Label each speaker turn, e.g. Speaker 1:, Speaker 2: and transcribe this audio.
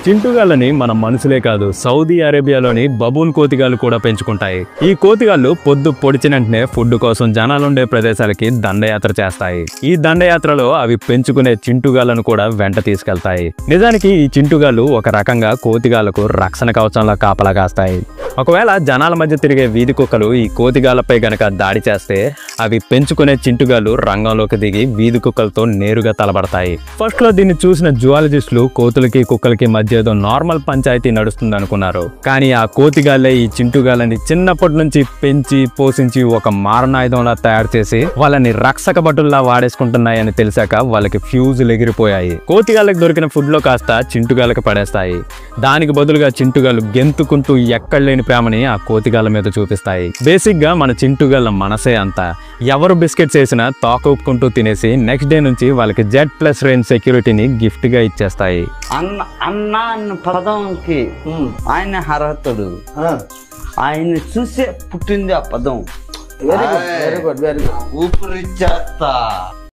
Speaker 1: చింటుగాళ్ళని మన మనుషులే కాదు, సౌదీ అరేబియాలోని బబూన్ కోతిగాళ్ళు కూడా పెంచుకుంటాయి. ఈ కోతిగాళ్ళు పొద్దు పొడిచిన వెంటనే ఫుడ్ కోసం జనాలుండే ప్రదేశాలకి దండయాత్ర చేస్తాయి. ఈ దండయాత్రలో అవి పెంచుకునే చింటుగాళ్ళను కూడా వెంట తీసుకెళ్తాయి. నిజానికి ఈ చింటుగాళ్ళు ఒక రకంగా కోతిగాళ్లకు రక్షణ కవచంలా కాపలా కాస్తాయి. ఒకవేళ జనాల మధ్య తిరిగే వీధి కుక్కలు ఈ కోతిగాళ్లపై గనక దాడి చేస్తే అవి పెంచుకునే చింటుగాళ్ళు రంగంలోకి దిగి వీధి కుక్కలతో నేరుగా తలబడతాయి. ఫస్ట్ లో దీన్ని చూసిన జువాలజిస్టులు కోతులకి కుక్కలకి మధ్య ఏదో నార్మల్ పంచాయతీ నడుస్తుంది అనుకున్నారు. కానీ ఆ కోతిగాళ్లే ఈ చింటుగాళ్ళని చిన్నప్పటి నుంచి పెంచి పోషించి ఒక మారణాయుధంలా తయారు చేసి వాళ్ళని రక్షక భటుల్లా వాడేసుకుంటున్నాయని తెలిసాక వాళ్ళకి ఫ్యూజులు ఎగిరిపోయాయి. కోతిగాళ్ళకి దొరికిన ఫుడ్ లో కాస్త చింటుగాళ్ళకి పడేస్తాయి. దానికి బదులుగా చింటుగాళ్ళు గెంతుకుంటూ ఎక్కడ లేని ప్రేమని ఆ కోతిగాళ్ళ మీద చూపిస్తాయి. బేసిక్ గా మన చింటుగాళ్ళ మనసే అంతా. ఎవరు బిస్కెట్స్ వేసినా తోకూపుకుంటూ తినేసి నెక్స్ట్ డే నుంచి వాళ్ళకి Z+ రేంజ్ సెక్యూరిటీని గిఫ్ట్ గా ఇచ్చేస్తాయి.
Speaker 2: అన్న పదంకి ఆయన అర్హతుడు, ఆయన చూసే పుట్టింది ఆ పదం.
Speaker 3: Very good very good.
Speaker 2: ఊపిరిచ్చేస్తా.